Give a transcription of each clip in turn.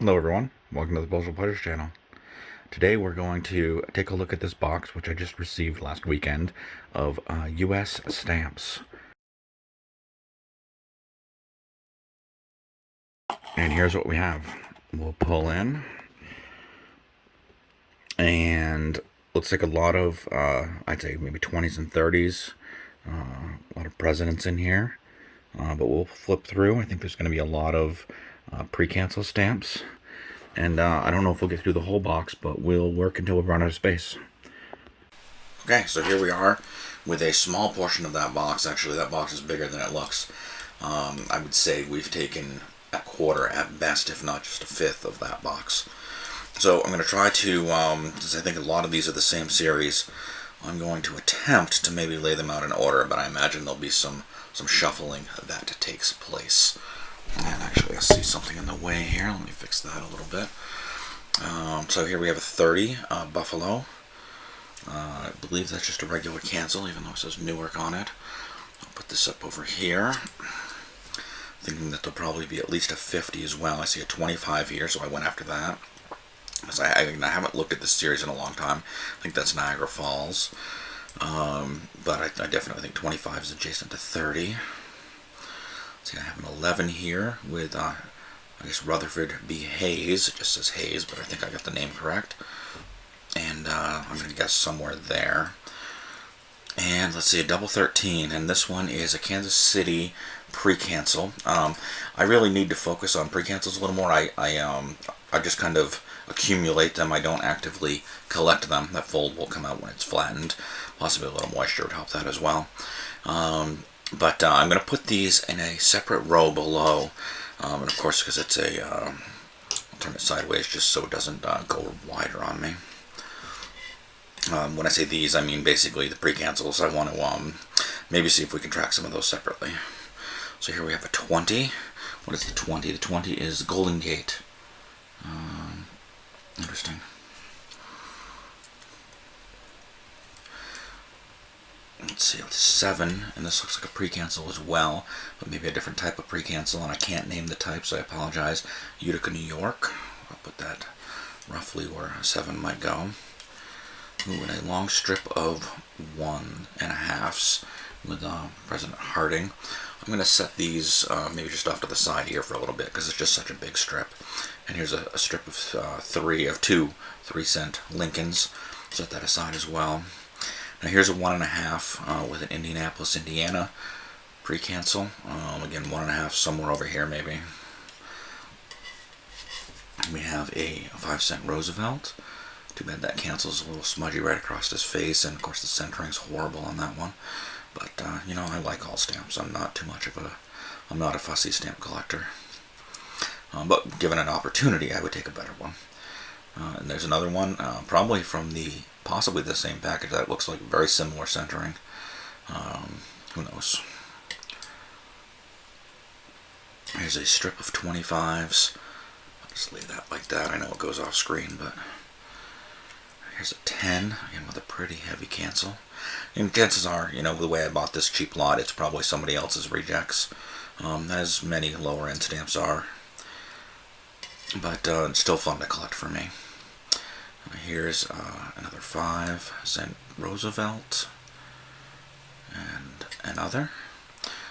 Hello everyone, welcome to the Postal channel. Today we're going to take a look at this box which I just received last weekend of US stamps. And here's what we have. We'll pull in and looks like a lot of, I'd say maybe 20s and 30s, a lot of presidents in here. But we'll flip through. I think there's going to be a lot of pre-cancel stamps. And I don't know if we'll get through the whole box, but we'll work until we run out of space. Okay, so here we are with a small portion of that box. Actually, that box is bigger than it looks. I would say we've taken a quarter at best, if not just a fifth of that box. So I'm going to try to, since I think a lot of these are the same series, I'm going to attempt to maybe lay them out in order, but I imagine there'll be some shuffling that takes place. And actually, I see something in the way here. Let me fix that a little bit. So here we have a 30 Buffalo. I believe that's just a regular cancel, even though it says Newark on it. I'll put this up over here. Thinking that there'll probably be at least a 50 as well. I see a 25 here, so I went after that. Because I haven't looked at this series in a long time. I think that's Niagara Falls. But I definitely think 25 is adjacent to 30. See, I have an 11 here with, I guess, Rutherford B. Hayes. It just says Hayes, but I think I got the name correct. And I'm going to guess somewhere there. And let's see, a double 13, and this one is a Kansas City Precancel. I really need to focus on precancels a little more. I just kind of accumulate them. I don't actively collect them. That fold will come out when it's flattened. Possibly a little moisture would help that as well. But I'm going to put these in a separate row below. And of course, because it's a, I'll turn it sideways just so it doesn't go wider on me. When I say these, I mean basically the precancels. I want to maybe see if we can track some of those separately. So here we have a 20. What is the 20? The 20 is Golden Gate. Interesting. Let's see, it's 7, and this looks like a precancel as well, but maybe a different type of precancel, and I can't name the type, so I apologize. Utica, New York. I'll put that roughly where a 7 might go. Ooh, and a long strip of 1.5s with President Harding. I'm going to set these maybe just off to the side here for a little bit because it's just such a big strip. And here's a strip of two 3-cent Lincolns. Set that aside as well. Now here's a 1.5 with an Indianapolis, Indiana pre-cancel. Again, 1.5 somewhere over here maybe. We have a 5-cent Roosevelt. Too bad that cancels a little smudgy right across his face, and of course the centering's horrible on that one. But you know, I like all stamps. I'm not a fussy stamp collector. But given an opportunity, I would take a better one. And there's another one, probably from possibly the same package that looks like very similar centering. Who knows? Here's a strip of 25s. I'll just leave that like that. I know it goes off screen, but here's a 10, again with a pretty heavy cancel. And chances are, you know, the way I bought this cheap lot, it's probably somebody else's rejects, as many lower end stamps are. But it's still fun to collect for me. Here's another 5-cent Roosevelt and another.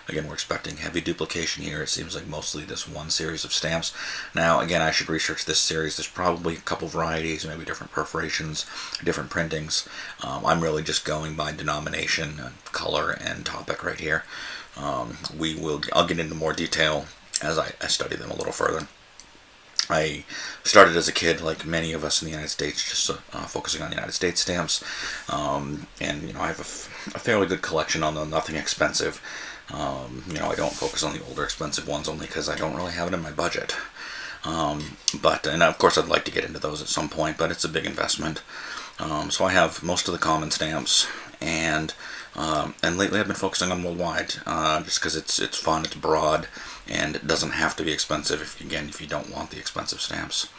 Again, we're expecting heavy duplication here. It seems like mostly this one series of stamps. Now, again, I should research this series. There's probably a couple varieties, maybe different perforations, different printings. I'm really just going by denomination, color, and topic right here. I'll get into more detail as I study them a little further. I started as a kid, like many of us in the United States, just focusing on United States stamps. And, you know, I have a fairly good collection on the nothing expensive. You know, I don't focus on the older expensive ones only because I don't really have it in my budget. And of course I'd like to get into those at some point, but it's a big investment. So I have most of the common stamps, and lately I've been focusing on worldwide, just because it's fun, it's broad, and it doesn't have to be expensive if you don't want the expensive stamps.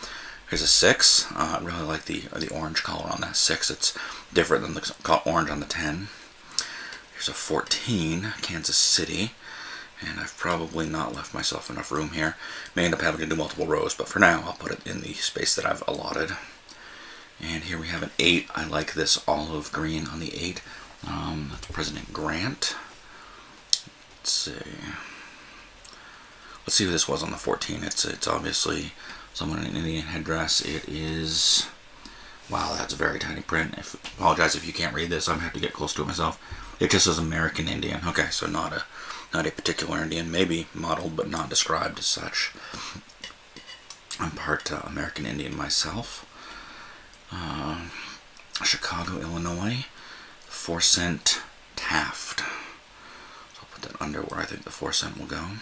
Here's a 6. I really like the orange color on that 6. It's different than the orange on the 10. Here's a 14, Kansas City. And I've probably not left myself enough room here. May end up having to do multiple rows, but for now I'll put it in the space that I've allotted. And here we have an 8. I like this olive green on the 8. That's President Grant. Let's see who this was on the 14. It's obviously someone in an Indian headdress. It is... Wow, that's a very tiny print. Apologize if you can't read this. I'm going to have to get close to it myself. It just says American Indian. Okay, so not a particular Indian. Maybe modeled, but not described as such. I'm part American Indian myself. Chicago, Illinois. 4-cent Taft. So I'll put that under where I think the 4-cent will go.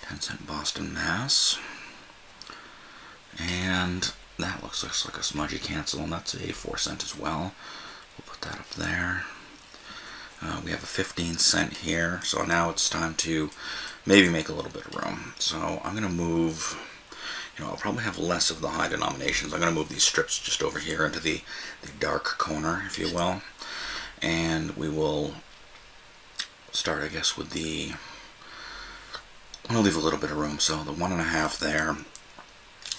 10-cent Boston, Mass. And that looks like a smudgy cancel, and that's a 4-cent as well. We'll put that up there. We have a 15-cent here, so now it's time to maybe make a little bit of room. So I'm going to move, I'll probably have less of the high denominations. I'm going to move these strips just over here into the dark corner, if you will. And we will start, I guess, with I'm going to leave a little bit of room. So the 1.5 there,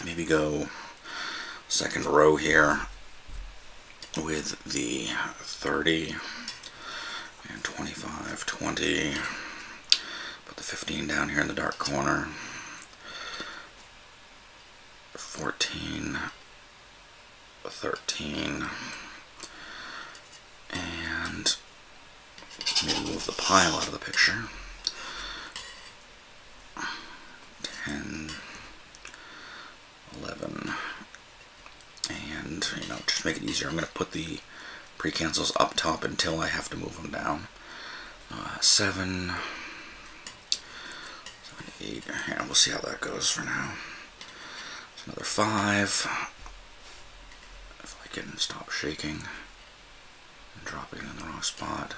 maybe go second row here with the 30 and 25, 20. Put the 15 down here in the dark corner. 14, 13, and maybe move the pile out of the picture. 10, 11, and just make it easier, I'm going to put the precancels up top until I have to move them down. 7, 8, and we'll see how that goes for now. So another 5. If I can stop shaking and dropping in the wrong spot.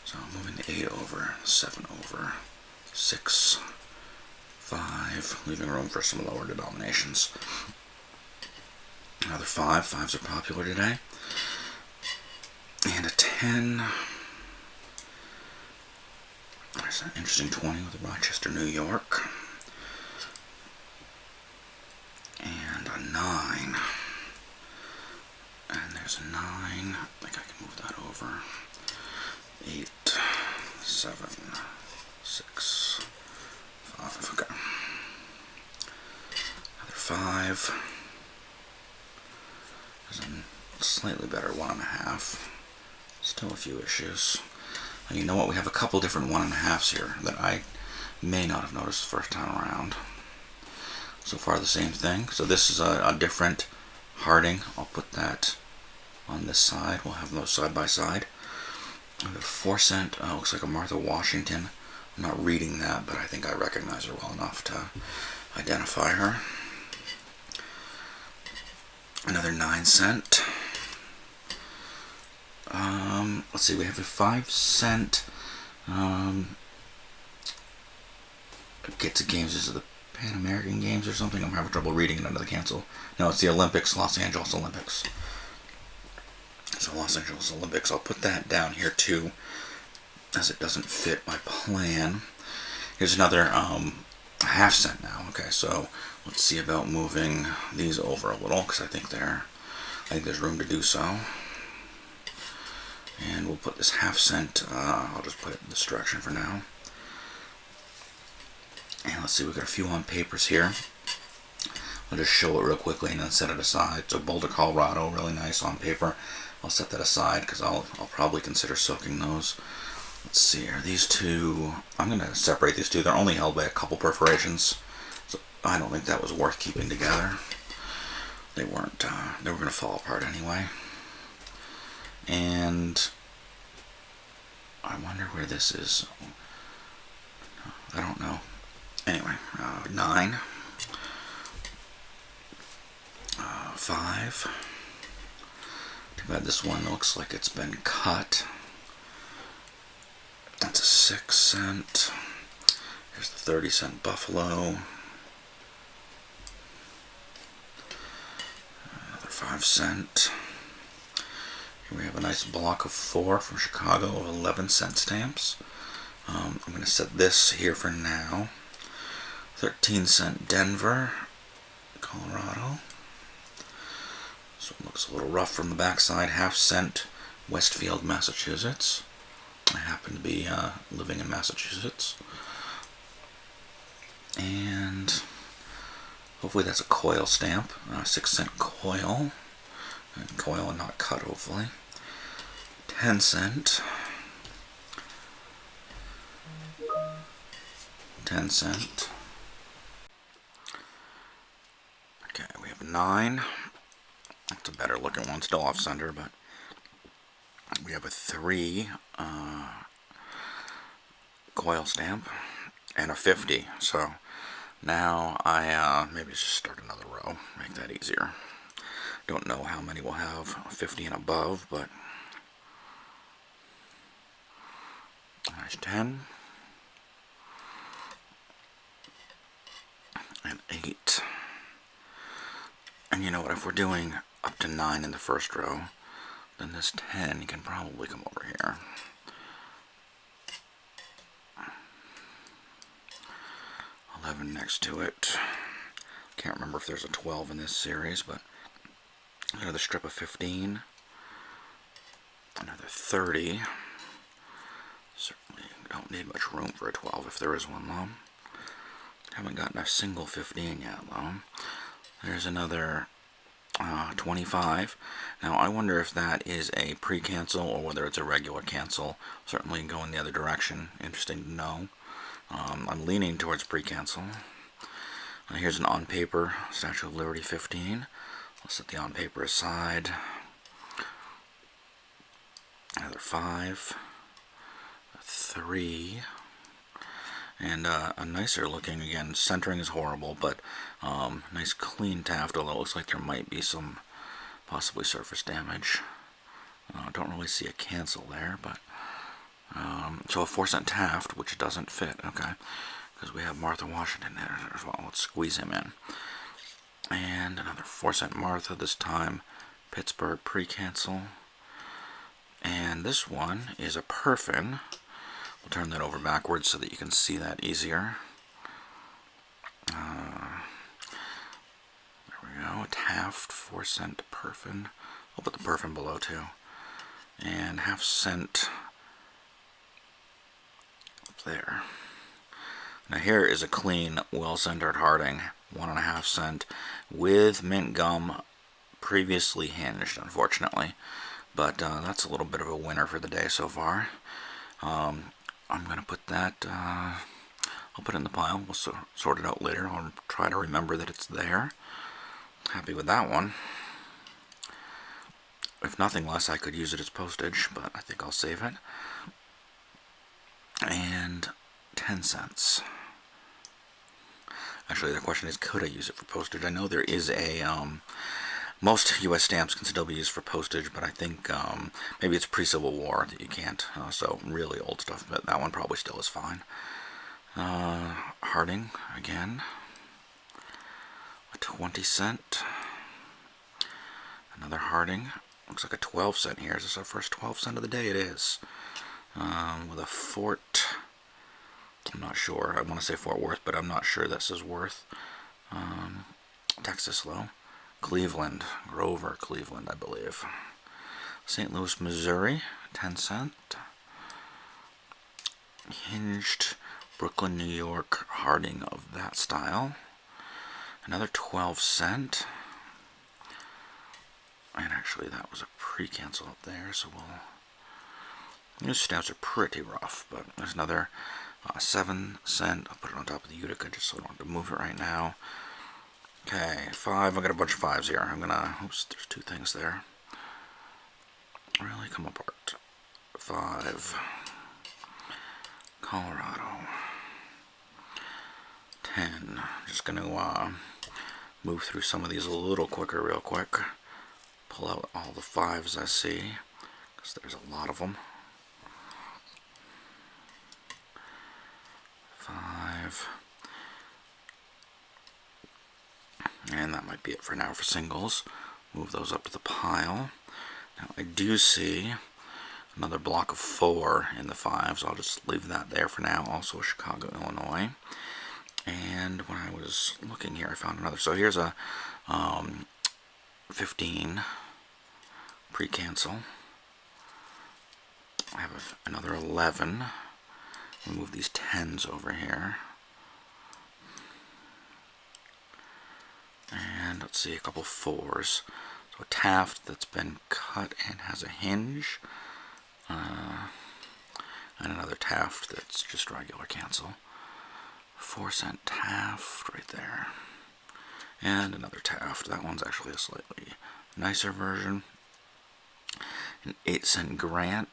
So I'm moving the 8 over, 7 over, 6, 5, leaving room for some lower denominations. Another 5. 5s are popular today. And a 10. There's an interesting 20 with Rochester, New York. And a 9. And there's a 9. I think I can move that over. 8, 7, 6, 5. Okay. Another 5. There's a slightly better 1.5. Still a few issues. And you know what? We have a couple different 1.5s here that I may not have noticed the first time around. So far the same thing. So this is a different Harding. I'll put that on this side. We'll have those side by side. I've got a 4-cent. Looks like a Martha Washington. I'm not reading that, but I think I recognize her well enough to identify her. Another 9-cent. Let's see, we have a 5-cent. Gets games. Is it the Pan American Games or something? I'm having trouble reading it under the cancel. No, it's the Olympics, Los Angeles Olympics. So Los Angeles Olympics. I'll put that down here too, as it doesn't fit my plan. Here's another 1/2 cent now. Okay, so let's see about moving these over a little, because I think there's room to do so. And we'll put this 1/2 cent, I'll just put it in this direction for now. And let's see, we've got a few on papers here. I'll just show it real quickly and then set it aside. So Boulder, Colorado, really nice on paper. I'll set that aside because I'll probably consider soaking those. Let's see, are these two, I'm going to separate these two. They're only held by a couple perforations, so I don't think that was worth keeping together. They were going to fall apart anyway. And I wonder where this is. I don't know. Anyway, 9, 5. Too bad this one looks like it's been cut. That's a 6-cent. Here's the 30-cent Buffalo. Another 5-cent. Here we have a nice block of 4 from Chicago of 11-cent stamps. I'm going to set this here for now. 13-cent Denver, Colorado. This one looks a little rough from the backside. Half-cent Westfield, Massachusetts. I happen to be living in Massachusetts. And hopefully that's a coil stamp. 6-cent coil. And coil and not cut, hopefully. 10-cent. 10-cent. Okay, we have 9. That's a better looking one, still off center, but we have a 3 coil stamp and a 50. So now I maybe just start another row, make that easier. Don't know how many we'll have 50 and above, but nice 10 and 8. And you know what, if we're doing up to 9 in the first row, then this 10 can probably come over here. 11 next to it. Can't remember if there's a 12 in this series, but another strip of 15. Another 30. Certainly don't need much room for a 12 if there is one, though. Haven't gotten a single 15 yet, though. There's another 25. Now, I wonder if that is a pre-cancel or whether it's a regular cancel. Certainly going the other direction. Interesting to know. I'm leaning towards pre-cancel. Here's an on-paper Statue of Liberty 15. I'll set the on-paper aside. Another 5. A 3. And a nicer looking, again, centering is horrible, but nice clean Taft, although it looks like there might be some possibly surface damage. Don't really see a cancel there, but so a 4-cent Taft, which doesn't fit, okay, because we have Martha Washington there as well. Let's squeeze him in. And another 4-cent Martha, this time Pittsburgh pre-cancel. And this one is a Perfin. We'll turn that over backwards so that you can see that easier. There we go, a Taft, 4-cent Perfin. I'll put the Perfin below too. And half-cent up there. Now here is a clean, well-centered Harding, 1.5 cent, with mint gum, previously hinged, unfortunately. But that's a little bit of a winner for the day so far. I'm going to put that, I'll put it in the pile. We'll sort it out later. I'll try to remember that it's there. Happy with that one. If nothing less, I could use it as postage, but I think I'll save it. And 10 cents. Actually, the question is, could I use it for postage? I know there is a, most U.S. stamps can still be used for postage, but I think maybe it's pre-Civil War that you can't. So really old stuff, but that one probably still is fine. Harding, again. A 20-cent. Another Harding. Looks like a 12-cent here. Is this our first 12-cent of the day? It is. With a Fort. I'm not sure. I want to say Fort Worth, but I'm not sure this is Worth. Texas low. Cleveland. Grover, Cleveland, I believe. St. Louis, Missouri. 10 cent. Hinged. Brooklyn, New York. Harding of that style. Another 12 cent. And actually that was a pre-cancel up there, so these stamps are pretty rough, but there's another 7 cent. I'll put it on top of the Utica just so I don't have to move it right now. Okay, 5. I got a bunch of 5s here. I'm gonna, oops, there's 2 things there. Really come apart. 5. Colorado. 10. Just gonna move through some of these a little quicker, real quick. Pull out all the 5s I see, because there's a lot of them. 5. And that might be it for now for singles. Move those up to the pile. Now I do see another block of 4 in the 5, so I'll just leave that there for now. Also Chicago, Illinois. And when I was looking here, I found another. So here's a 15 precancel. I have another 11. We'll move these 10s over here. And let's see, a couple 4s. So a Taft that's been cut and has a hinge. And another Taft that's just regular cancel. 4-cent Taft right there. And another Taft. That one's actually a slightly nicer version. An 8-cent Grant.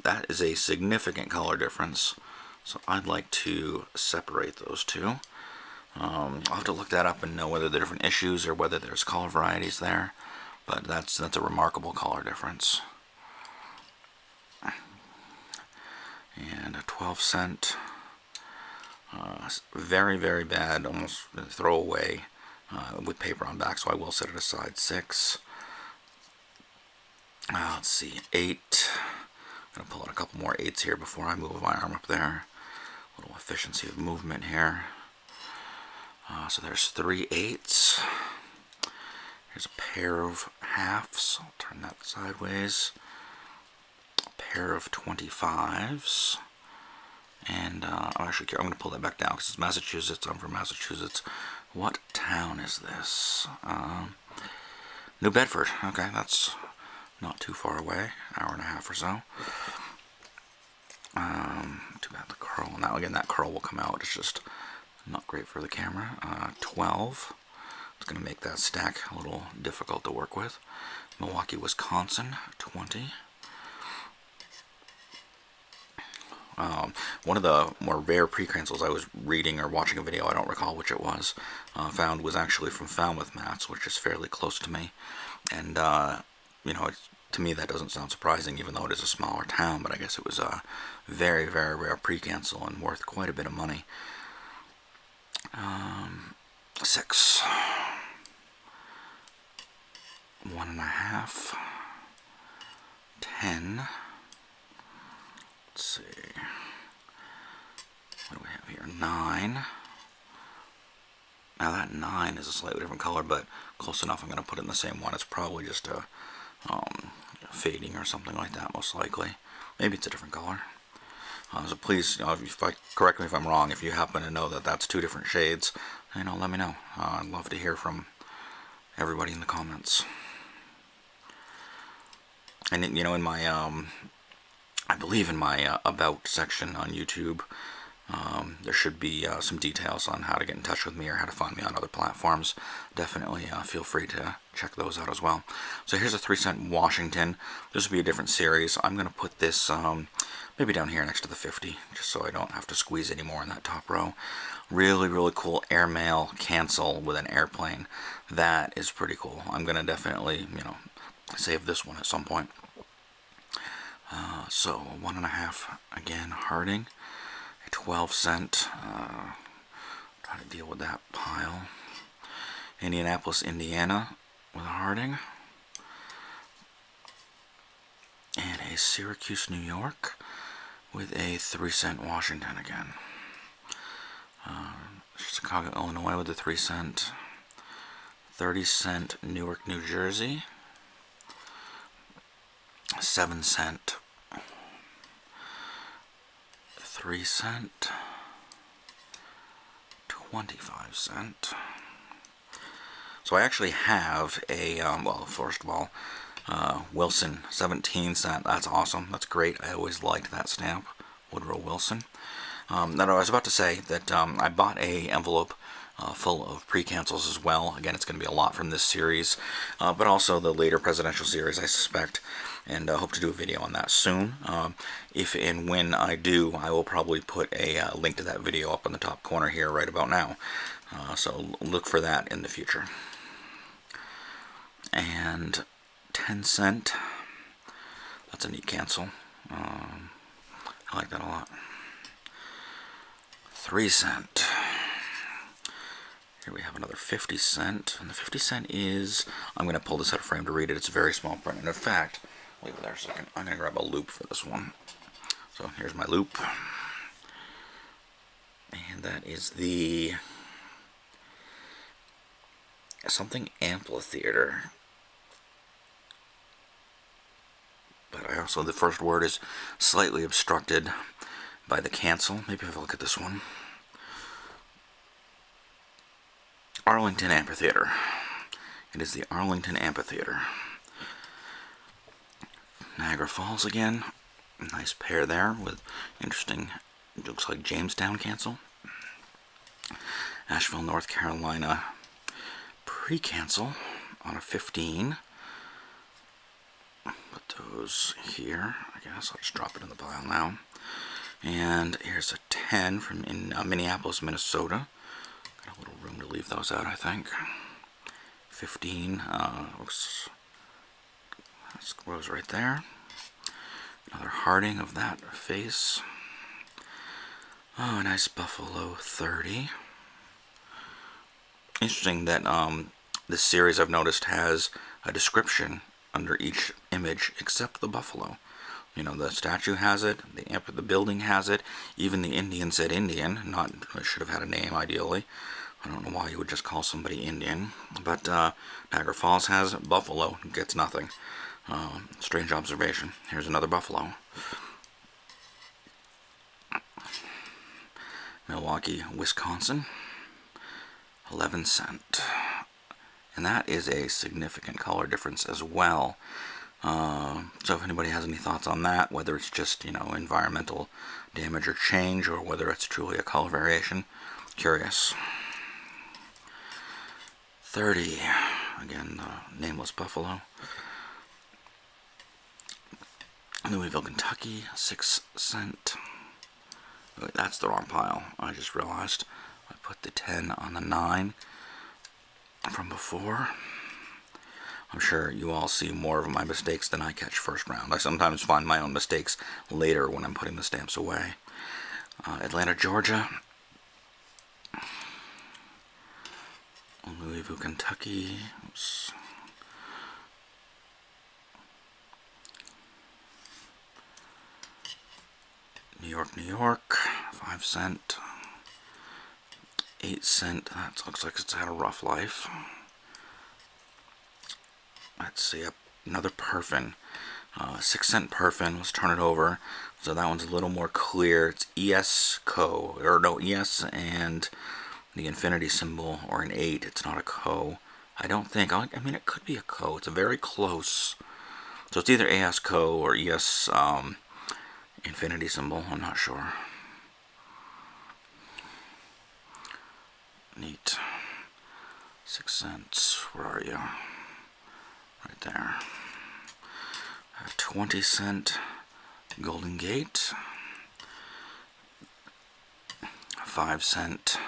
That is a significant color difference, so I'd like to separate those two. I'll have to look that up and know whether they're different issues or whether there's color varieties there, but that's a remarkable color difference. And a 12-cent, very, very bad, almost throwaway with paper on back, so I will set it aside. 6. Let's see, 8. I'm going to pull out a couple more 8s here before I move my arm up there. A little efficiency of movement here. So there's 3 8s. Here's a pair of halves. I'll turn that sideways. A pair of 25s. And I'm going to pull that back down because it's Massachusetts. I'm from Massachusetts. What town is this? New Bedford. Okay, that's not too far away, hour and a half or so. Too bad the curl. Now again, that curl will come out. It's just not great for the camera. 12. It's going to make that stack a little difficult to work with. Milwaukee, Wisconsin. 20. One of the more rare precancels I was reading or watching a video, I don't recall which it was, found was actually from Falmouth, Mass, which is fairly close to me. And you know, to me that doesn't sound surprising, even though it is a smaller town, but I guess it was a very, very rare precancel and worth quite a bit of money. 6. 1.5. 10. Let's see. What do we have here? 9. Now that 9 is a slightly different color, but close enough. I'm going to put it in the same one. It's probably just a fading or something like that, most likely. Maybe it's a different color. So please, correct me if I'm wrong. If you happen to know that that's 2 different shades, let me know. I'd love to hear from everybody in the comments. And in my, I believe in my about section on YouTube, there should be some details on how to get in touch with me or how to find me on other platforms. Definitely feel free to check those out as well. So here's a 3-cent Washington. This will be a different series. I'm going to put this maybe down here next to the 50, just so I don't have to squeeze anymore in that top row. Really, really cool airmail cancel with an airplane. That is pretty cool. I'm going to definitely, save this one at some point. So 1.5 again, Harding. 12-cent. Try to deal with that pile. Indianapolis, Indiana with a Harding. And a Syracuse, New York with a 3-cent Washington again. Chicago, Illinois with a 3-cent. 30-cent Newark, New Jersey. 7-cent. 3-cent. 25-cent. So I actually have a, well, first of all, Wilson 17-cent. That's awesome. That's great. I always liked that stamp, Woodrow Wilson. Now I was about to say that I bought a envelope full of pre-cancels as well. Again, it's going to be a lot from this series, but also the later presidential series, I suspect, and hope to do a video on that soon. If and when I do, I will probably put a link to that video up in the top corner here right about now. So look for that in the future. And 10-cent. That's a neat cancel. I like that a lot. 3-cent. Here we have another 50-cent, and the 50-cent is, I'm going to pull this out of frame to read it. It's very small print, and in fact, Leave it there a second. I'm going to grab a loop for this one. So here's my loop. And that is the something amphitheater. But I also, the first word is slightly obstructed by the cancel. Maybe have a look at this one. Arlington Amphitheater. It is the Arlington Amphitheater. Niagara Falls again. Nice pair there with interesting, it looks like Jamestown cancel. Asheville, North Carolina. Precancel on a 15. Put those here. I guess I'll just drop it in the pile now. And here's a 10 from Minneapolis, Minnesota. Got a little room to leave those out, I think. 15 looks, that goes right there. Another Harding of that face. Oh, a nice Buffalo 30. Interesting that this series, I've noticed, has a description under each image except the buffalo. You know, the statue has it, the building has it, even the Indian said Indian. Not, it should have had a name ideally. I don't know why you would just call somebody Indian. But Niagara Falls has buffalo, gets nothing. Strange observation. Here's another buffalo. Milwaukee, Wisconsin. 11 cent. And that is a significant color difference as well. So if anybody has any thoughts on that, whether it's just, you know, environmental damage or change, or whether it's truly a color variation, curious. 30, again, nameless buffalo. Louisville, Kentucky, 6 cent. Wait, that's the wrong pile. I just realized I put the 10 on the 9 from before. I'm sure you all see more of my mistakes than I catch first round. I sometimes find my own mistakes later when I'm putting the stamps away. Atlanta, Georgia. Louisville, Kentucky. Oops. New York, New York. 5 cent. 8 cent. That looks like it's had a rough life. Let's see, another Perfin. 6 cent Perfin. Let's turn it over. So that one's a little more clear. It's ES Co. Or no, ES and the infinity symbol, or an 8. It's not a Co. I don't think. I mean, it could be a Co. It's a very close. So it's either AS Co. or ES infinity symbol. I'm not sure. Neat. 6 cents. Where are you? Right there. 20 cent Golden Gate. 5 cent.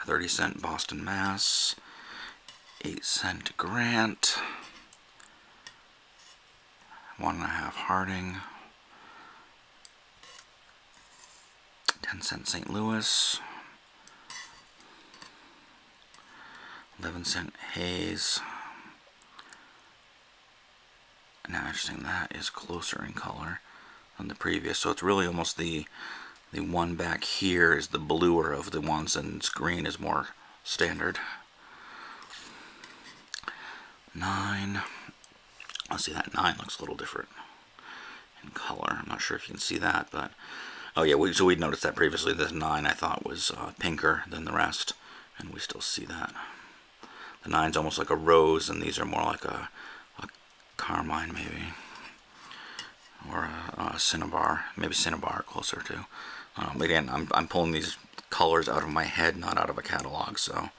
30 cent Boston, Mass. 8 cent Grant. 1.5 Harding. 10 cent St. Louis. 11 cent Hayes. Now, interesting, that is closer in color than the previous. So it's really almost the one back here is the bluer of the ones, and its green is more standard. 9. Let's see, that 9 looks a little different in color. I'm not sure if you can see that, but oh yeah, so we'd noticed that previously. This 9 I thought was pinker than the rest, and we still see that. The 9's almost like a rose, and these are more like a carmine, maybe, or a cinnabar, maybe cinnabar closer to. Again, I'm pulling these colors out of my head, not out of a catalog. So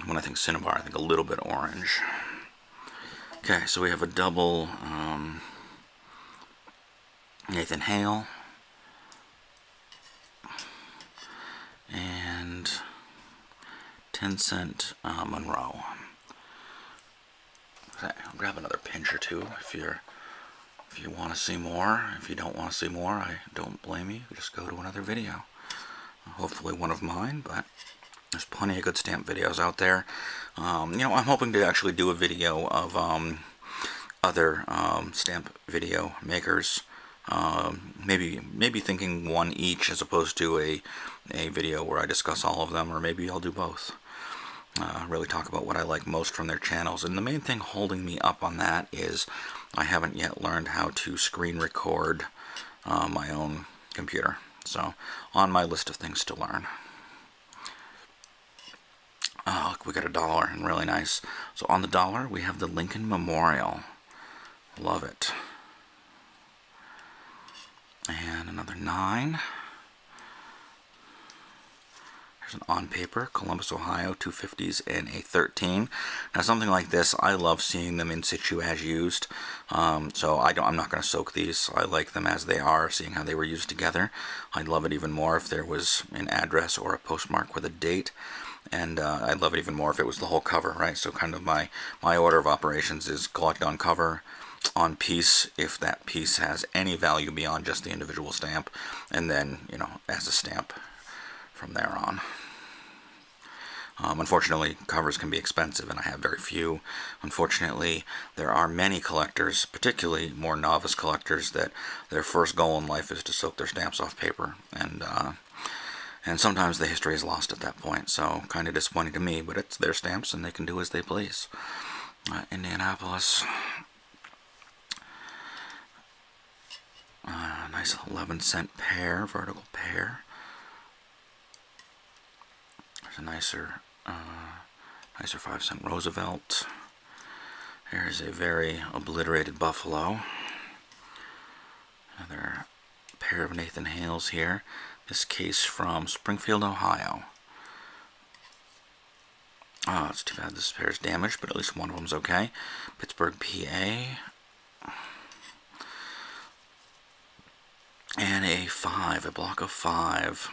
when I think cinnabar, I think a little bit orange. Okay, so we have a double Nathan Hale and 10 cent Monroe. Okay, I'll grab another pinch or two if you want to see more. If you don't want to see more, I don't blame you. Just go to another video. Hopefully one of mine, but There's plenty of good stamp videos out there. I'm hoping to actually do a video of other stamp video makers. Maybe thinking one each as opposed to a video where I discuss all of them, or maybe I'll do both. Really talk about what I like most from their channels. And the main thing holding me up on that is I haven't yet learned how to screen record my own computer. So on my list of things to learn. Oh, look, we got $1 and really nice. So on the dollar we have the Lincoln Memorial. Love it. And another 9. There's an on paper, Columbus, Ohio, 250s and a 13. Now something like this, I love seeing them in situ as used. So I'm not going to soak these. I like them as they are, seeing how they were used together. I'd love it even more if there was an address or a postmark with a date. And I'd love it even more if it was the whole cover, right? So kind of my order of operations is collect on cover, on piece, if that piece has any value beyond just the individual stamp, and then, as a stamp from there on. Unfortunately, covers can be expensive, and I have very few. Unfortunately, there are many collectors, particularly more novice collectors, that their first goal in life is to soak their stamps off paper, and sometimes the history is lost at that point, so kind of disappointing to me, but it's their stamps, and they can do as they please. Indianapolis. Nice 11-cent pair, vertical pair. There's a nicer 5-cent Roosevelt. There's a very obliterated Buffalo. Another pair of Nathan Hales here. This case from Springfield, Ohio. Oh, it's too bad this pair is damaged, but at least one of them's okay. Pittsburgh, PA. And a 5, a block of 5.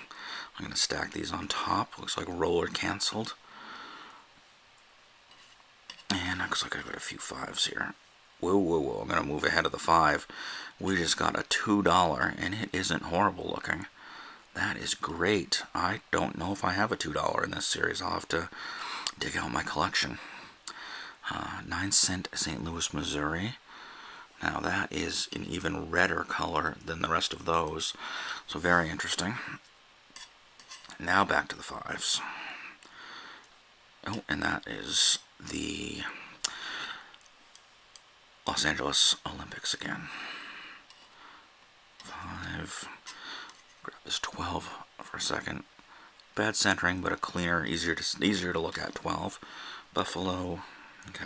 I'm going to stack these on top. Looks like roller canceled. And looks like I've got a few 5s here. Whoa. I'm going to move ahead of the 5. We just got a $2, and it isn't horrible looking. That is great. I don't know if I have a $2 in this series. I'll have to dig out my collection. 9-cent St. Louis, Missouri. Now that is an even redder color than the rest of those. So very interesting. Now back to the 5s. Oh, and that is the Los Angeles Olympics again. 5. Grab this 12 for a second. Bad centering, but a cleaner, easier to look at 12. Buffalo. Okay.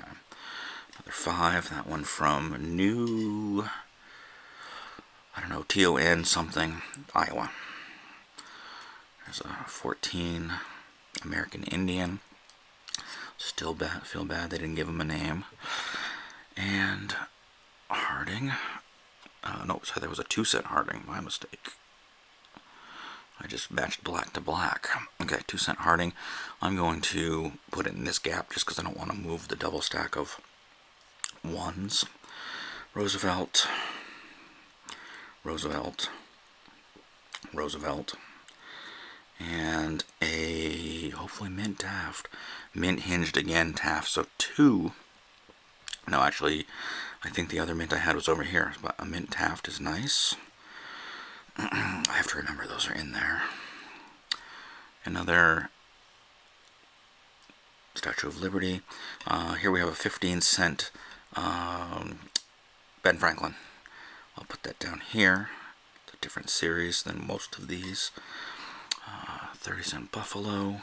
Another 5. That one from TON something, Iowa. There's a 14 American Indian. Still feel bad they didn't give him a name. And Harding. No, sorry, there was a 2-cent Harding. My mistake. I just matched black to black. Okay, 2-cent Harding. I'm going to put it in this gap just because I don't want to move the double stack of 1s. Roosevelt. And a hopefully mint Taft. Mint hinged again Taft. So 2. No, actually, I think the other mint I had was over here. But a mint Taft is nice. I have to remember those are in there. Another Statue of Liberty. Here we have a 15-cent Ben Franklin. I'll put that down here. It's a different series than most of these. 30-cent Buffalo.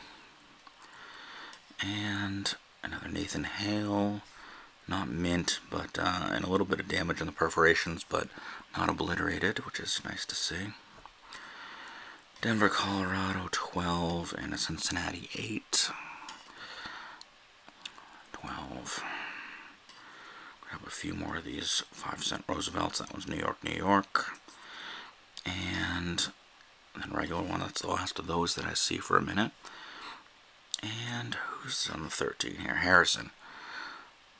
And another Nathan Hale. Not mint, but and a little bit of damage on the perforations, but not obliterated, which is nice to see. Denver, Colorado, 12, and a Cincinnati 8. 12. Grab a few more of these 5-cent Roosevelts. That one's New York, New York. And then regular one, that's the last of those that I see for a minute. And who's on the 13 here? Harrison.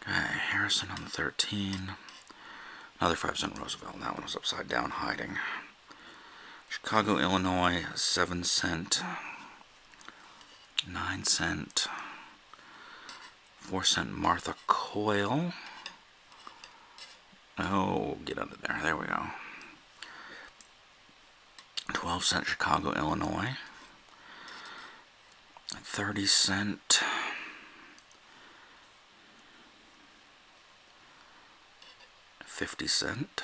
Okay, Harrison on the 13. Another 5-cent Roosevelt. And that one was upside down, hiding. Chicago, Illinois, 7-cent 9-cent, 4-cent Martha Coil. Oh, get under there. There we go. 12-cent Chicago, Illinois. 30-cent. 50-cent.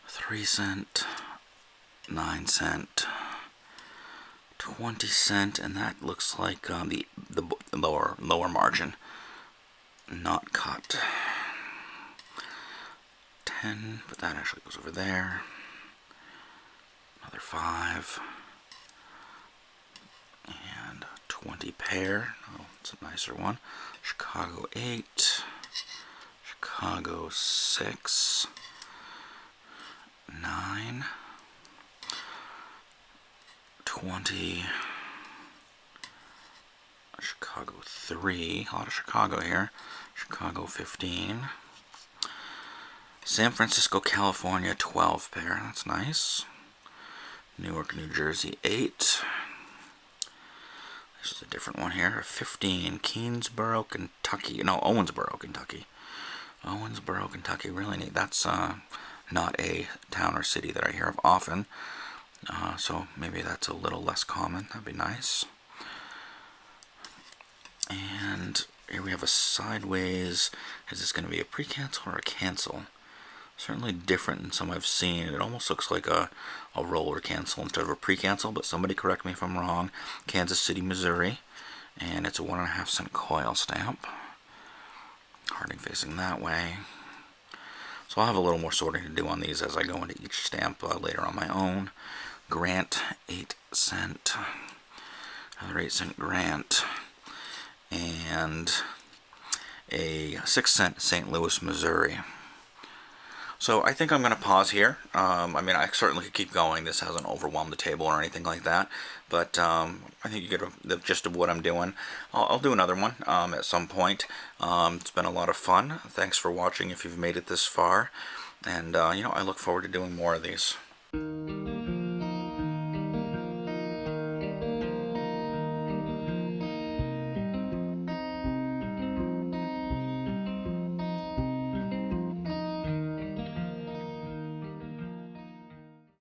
3-cent. 9-cent. 20-cent, and that looks like the lower margin, not cut. 10, but that actually goes over there. Another 5, and 20 pair. Oh, it's a nicer one. Chicago 8, Chicago 6, 9, 20, Chicago 3, a lot of Chicago here. Chicago 15. San Francisco, California 12 pair, that's nice. Newark, New Jersey 8. This is a different one here. 15, Keensboro, Kentucky. No, Owensboro, Kentucky. Owensboro, Kentucky, really neat. That's not a town or city that I hear of often. So maybe that's a little less common. That'd be nice. And here we have a sideways. Is this going to be a precancel or a cancel? Certainly different than some I've seen. It almost looks like a roller cancel instead of a precancel, but somebody correct me if I'm wrong. Kansas City, Missouri. And it's a 1.5-cent coil stamp. Harding facing that way. So I'll have a little more sorting to do on these as I go into each stamp later on my own. Grant, 8-cent. Another 8-cent Grant. And a 6-cent St. Louis, Missouri. So I think I'm going to pause here. I mean, I certainly could keep going. This hasn't overwhelmed the table or anything like that. But I think you get the gist of what I'm doing. I'll do another one at some point. It's been a lot of fun. Thanks for watching if you've made it this far. And, I look forward to doing more of these.